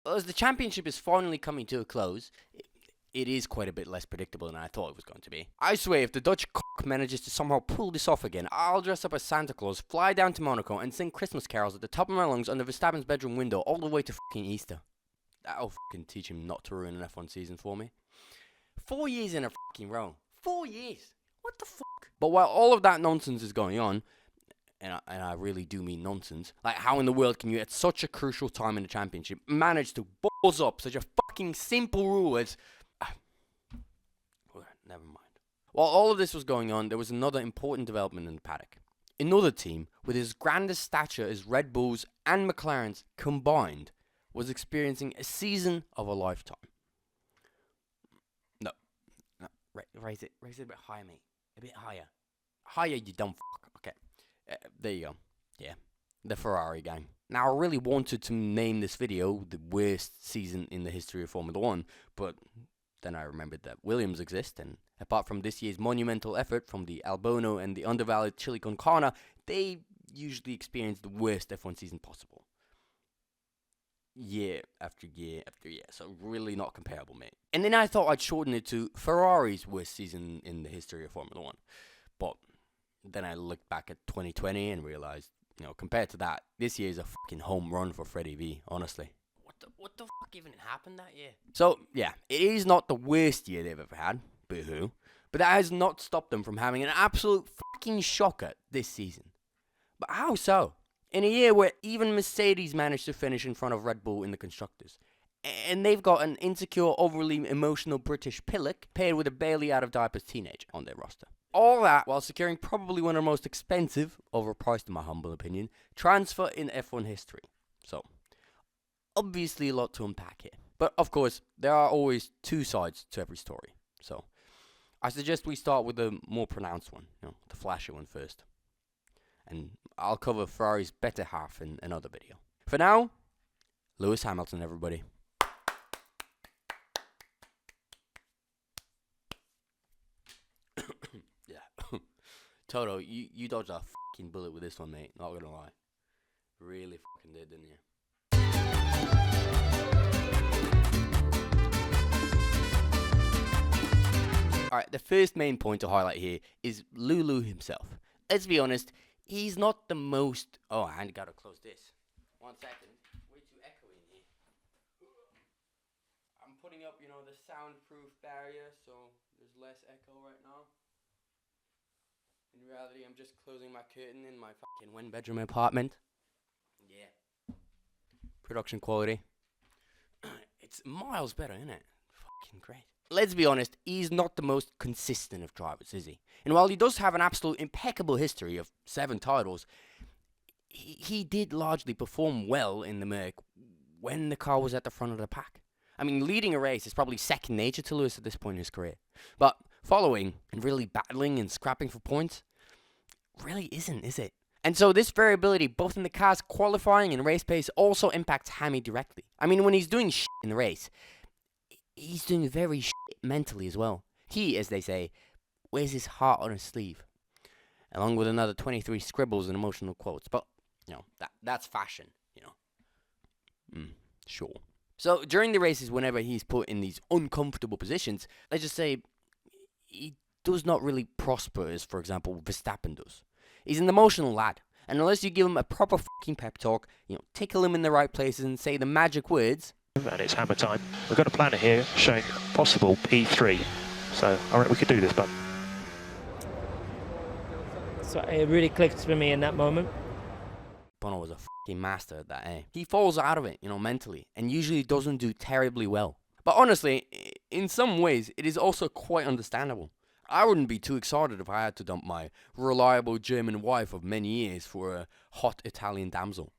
As the championship is finally coming to a close, it is quite a bit less predictable than I thought it was going to be. I swear, if the Dutch cock manages to somehow pull this off again, I'll dress up as Santa Claus, fly down to Monaco, and sing Christmas carols at the top of my lungs under Verstappen's bedroom window all the way to fucking Easter. That'll fucking teach him not to ruin an F1 season for me. 4 years in a fucking row. 4 years. What the fuck? But while all of that nonsense is going on, and I really do mean nonsense, like how in the world can you at such a crucial time in the championship manage to balls up such a fucking simple rule as... Never mind. While all of this was going on, there was another important development in the paddock. Another team, with as grand a stature as Red Bull's and McLaren's combined, was experiencing a season of a lifetime. No. Raise it a bit higher, mate. A bit higher. Higher, you dumb fuck. Okay. There you go. Yeah. The Ferrari gang. Now, I really wanted to name this video the worst season in the history of Formula 1, but then I remembered that Williams exist, and apart from this year's monumental effort from the Albono and the undervalued Chili con Carne, they usually experience the worst F1 season possible. Year after year after year, so really not comparable, mate. And then I thought I'd shorten it to Ferrari's worst season in the history of Formula 1. But then I looked back at 2020 and realized, compared to that, this year is a fucking home run for Freddie V, honestly. What the fuck even happened that year? So, yeah, it is not the worst year they've ever had, boo-hoo, but that has not stopped them from having an absolute fucking shocker this season. But how so? In a year where even Mercedes managed to finish in front of Red Bull in the Constructors, and they've got an insecure, overly emotional British pillock paired with a barely out-of-diapers teenager on their roster. All that while securing probably one of the most expensive, overpriced in my humble opinion, transfer in F1 history. So, obviously a lot to unpack here. But of course, there are always two sides to every story. So, I suggest we start with the more pronounced one, the flashy one first. And I'll cover Ferrari's better half in another video. For now, Lewis Hamilton, everybody. Yeah. Toto, you dodged a fucking bullet with this one, mate. Not gonna lie. Really fucking did, didn't you? Alright, the first main point to highlight here is Lulu himself. Let's be honest, he's not the most... Oh, I gotta close this. 1 second. Way too echoey in here. I'm putting up, the soundproof barrier, so there's less echo right now. In reality, I'm just closing my curtain in my fucking one-bedroom apartment. Yeah. Production quality. It's miles better, isn't it? Fucking great. Let's be honest, he's not the most consistent of drivers, is he? And while he does have an absolute impeccable history of 7 titles, he did largely perform well in the Merc when the car was at the front of the pack. I mean, leading a race is probably second nature to Lewis at this point in his career. But following and really battling and scrapping for points really isn't, is it? And so this variability, both in the car's qualifying and race pace, also impacts Hammy directly. I mean, when he's doing shit in the race, he's doing very shit mentally as well. He, as they say, wears his heart on his sleeve, along with another 23 scribbles and emotional quotes. But, that's fashion, Sure. So, during the races, whenever he's put in these uncomfortable positions, let's just say, he does not really prosper as, for example, Verstappen does. He's an emotional lad, and unless you give him a proper fucking pep talk, tickle him in the right places and say the magic words... And it's hammer time. We've got a planner here showing possible P3. So I reckon we could do this, bud. So it really clicked for me in that moment. Bono was a fucking master at that, eh? He falls out of it, mentally, and usually doesn't do terribly well. But honestly, in some ways, it is also quite understandable. I wouldn't be too excited if I had to dump my reliable German wife of many years for a hot Italian damsel.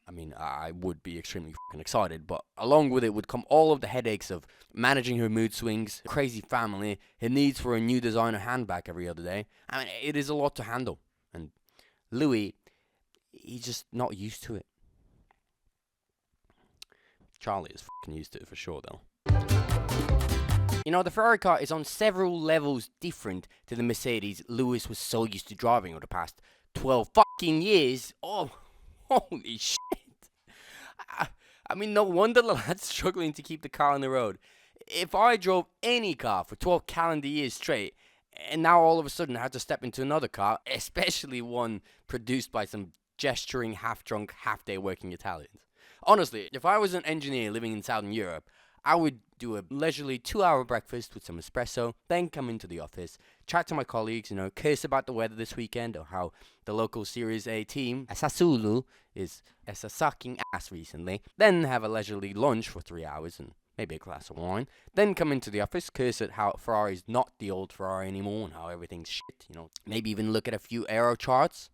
I mean, I would be extremely fucking excited, but along with it would come all of the headaches of managing her mood swings, crazy family, her needs for a new designer handbag every other day. I mean, it is a lot to handle. And Louis, he's just not used to it. Charlie is fucking used to it for sure, though. The Ferrari car is on several levels different to the Mercedes Lewis was so used to driving over the past 12 fucking years. Oh, holy shit. I mean, no wonder the lad's struggling to keep the car on the road. If I drove any car for 12 calendar years straight, and now all of a sudden I had to step into another car, especially one produced by some gesturing, half-drunk, half-day working Italians. Honestly, if I was an engineer living in Southern Europe, I would do a leisurely 2-hour breakfast with some espresso, then come into the office, chat to my colleagues, curse about the weather this weekend or how the local Series A team, Sassuolo, is a sucking ass recently, then have a leisurely lunch for 3 hours and maybe a glass of wine, then come into the office, curse at how Ferrari's not the old Ferrari anymore and how everything's shit, maybe even look at a few aero charts,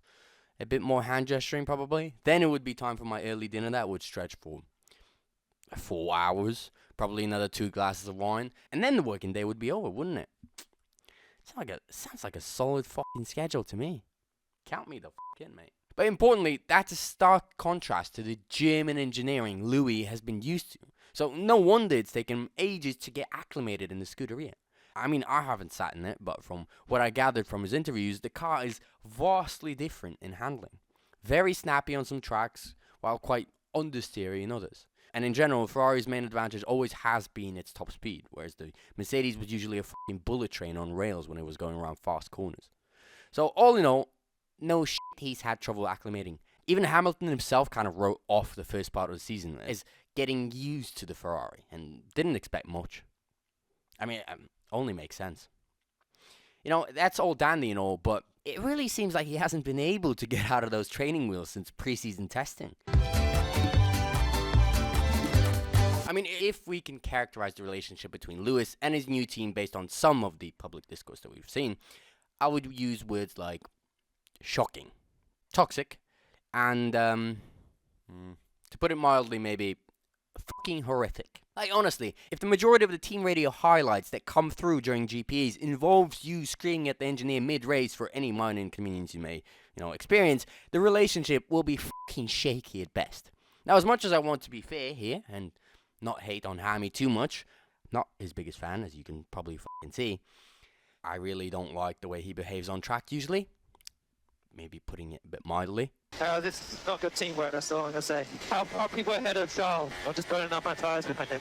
a bit more hand gesturing probably. Then it would be time for my early dinner that would stretch for 4 hours, probably another 2 glasses of wine, and then the working day would be over, wouldn't it? Sounds like a solid fucking schedule to me. Count me the fuck in, mate. But importantly, that's a stark contrast to the German engineering Louis has been used to. So no wonder it's taken him ages to get acclimated in the Scuderia. I mean, I haven't sat in it, but from what I gathered from his interviews, the car is vastly different in handling. Very snappy on some tracks, while quite understeery in others. And in general, Ferrari's main advantage always has been its top speed, whereas the Mercedes was usually a fucking bullet train on rails when it was going around fast corners. So all in all, no shit, he's had trouble acclimating. Even Hamilton himself kind of wrote off the first part of the season as getting used to the Ferrari and didn't expect much. I mean, only makes sense. That's all dandy and all, but it really seems like he hasn't been able to get out of those training wheels since preseason testing. I mean, if we can characterize the relationship between Lewis and his new team based on some of the public discourse that we've seen, I would use words like shocking, toxic, and, to put it mildly, maybe fucking horrific. Like, honestly, if the majority of the team radio highlights that come through during GPs involves you screaming at the engineer mid-race for any minor inconvenience you may, experience, the relationship will be fucking shaky at best. Now, as much as I want to be fair here and not hate on Hammy too much, not his biggest fan, as you can probably fucking see, I really don't like the way he behaves on track usually. Maybe putting it a bit mildly. This is not good teamwork, that's all I'm going to say. How are people ahead of Charles? I'm just burning up my tyres behind him.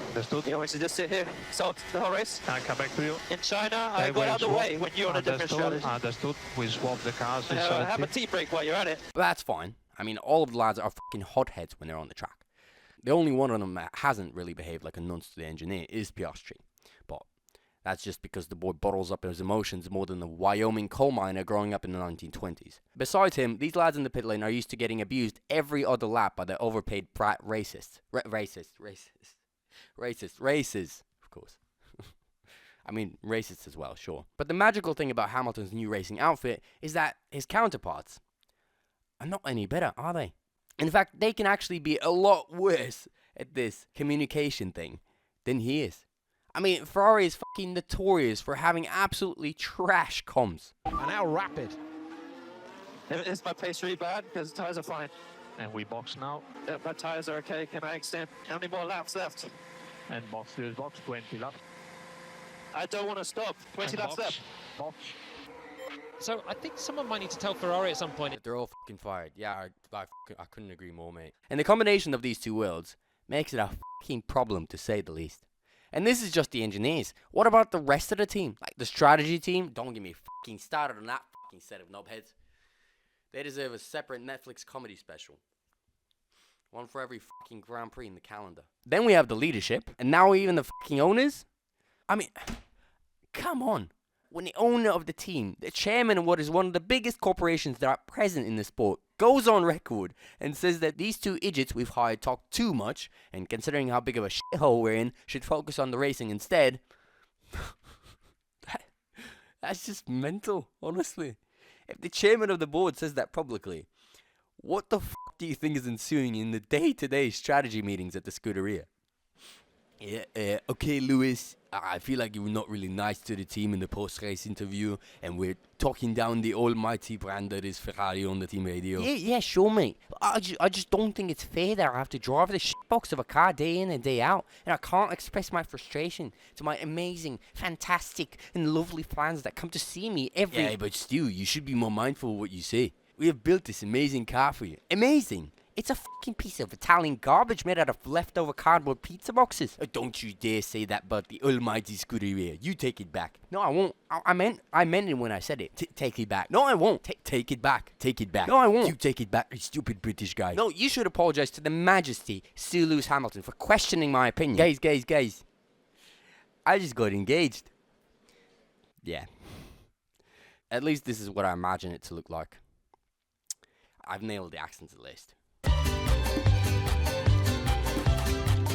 Understood. You want me to just sit here, salt the whole race? Can I come back to you? In China, I got out of the way when you're on a different strategy. Understood. We swapped the cars. Have a tea break while you're at it. But that's fine. I mean, all of the lads are fucking hotheads when they're on the track. The only one of them that hasn't really behaved like a nonce to the engineer is Piastri. But that's just because the boy bottles up his emotions more than the Wyoming coal miner growing up in the 1920s. Besides him, these lads in the pit lane are used to getting abused every other lap by their overpaid brat racists. Racists, of course. I mean, racists as well, sure. But the magical thing about Hamilton's new racing outfit is that his counterparts are not any better, are they? In fact, they can actually be a lot worse at this communication thing than he is. I mean, Ferrari is fucking notorious for having absolutely trash comms. And how rapid. Is my pace really bad? Because the tyres are fine. And we box now. My tyres are okay. Can I extend? How many more laps left? And box, 20 laps. I don't want to stop. 20 laps left. Box. So I think someone might need to tell Ferrari at some point. They're all fucking fired. Yeah, I couldn't agree more, mate. And the combination of these two worlds makes it a fucking problem, to say the least. And this is just the engineers. What about the rest of the team? Like the strategy team? Don't get me fucking started on that fucking set of knobheads. They deserve a separate Netflix comedy special. One for every fucking Grand Prix in the calendar. Then we have the leadership. And now even the fucking owners? I mean, come on. When the owner of the team, the chairman of what is one of the biggest corporations that are present in the sport, goes on record and says that these two idiots we've hired talk too much, and considering how big of a shithole we're in, should focus on the racing instead. That's just mental, honestly. If the chairman of the board says that publicly, what the fuck do you think is ensuing in the day-to-day strategy meetings at the Scuderia? Okay, Lewis, I feel like you were not really nice to the team in the post-race interview, and we're talking down the almighty brand that is Ferrari on the team radio. Yeah, sure, mate. I just don't think it's fair that I have to drive the shitbox of a car day in and day out, and I can't express my frustration to my amazing, fantastic, and lovely fans that come to see me every... Yeah, but still, you should be more mindful of what you say. We have built this amazing car for you. Amazing! It's a fucking piece of Italian garbage made out of leftover cardboard pizza boxes. Don't you dare say that about the almighty Scuderia. You take it back. No, I won't. I meant it when I said it. Take it back. No, I won't. Take it back. Take it back. No, I won't. You take it back, you stupid British guy. No, you should apologize to the Majesty, Sir Lewis Hamilton, for questioning my opinion. Guys. I just got engaged. Yeah. At least this is what I imagine it to look like. I've nailed the accents at least.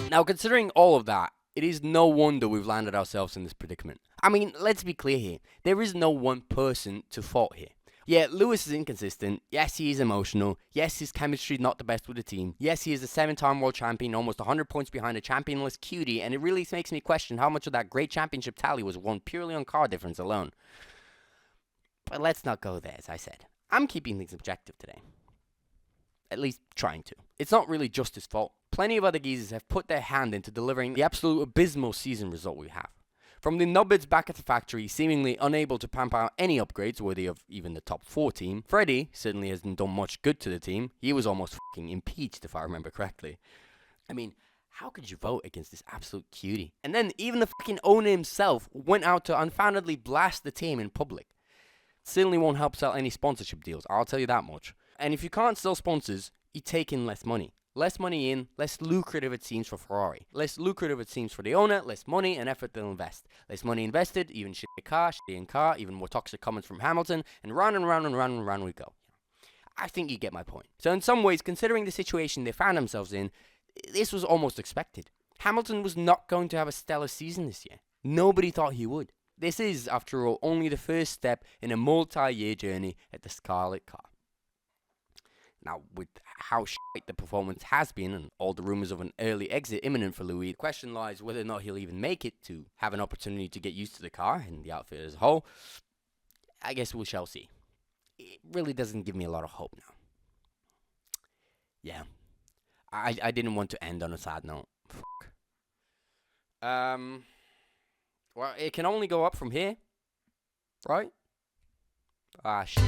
Now, considering all of that, it is no wonder we've landed ourselves in this predicament. I mean, let's be clear here. There is no one person to fault here. Yeah, Lewis is inconsistent. Yes, he is emotional. Yes, his chemistry is not the best with the team. Yes, he is a 7-time world champion, almost 100 points behind a championless cutie, and it really makes me question how much of that great championship tally was won purely on car difference alone. But let's not go there, as I said. I'm keeping things objective today. At least trying to. It's not really just his fault. Plenty of other geezers have put their hand into delivering the absolute abysmal season result we have. From the nubbins back at the factory, seemingly unable to pump out any upgrades worthy of even the top 4 team, Freddie certainly hasn't done much good to the team. He was almost fucking impeached, if I remember correctly. I mean, how could you vote against this absolute cutie? And then even the fucking owner himself went out to unfoundedly blast the team in public. Certainly won't help sell any sponsorship deals, I'll tell you that much. And if you can't sell sponsors, you take in less money. Less money in, less lucrative it seems for Ferrari. Less lucrative it seems for the owner, less money and effort they'll invest. Less money invested, even shit in car, even more toxic comments from Hamilton, and round we go. I think you get my point. So in some ways, considering the situation they found themselves in, this was almost expected. Hamilton was not going to have a stellar season this year. Nobody thought he would. This is, after all, only the first step in a multi-year journey at the Scarlet Car. Now, with how shite the performance has been and all the rumours of an early exit imminent for Louis, the question lies whether or not he'll even make it to have an opportunity to get used to the car and the outfit as a whole. I guess we shall see. It really doesn't give me a lot of hope now. Yeah. I didn't want to end on a sad note. Fuck. Well, it can only go up from here. Right? Ah, shit.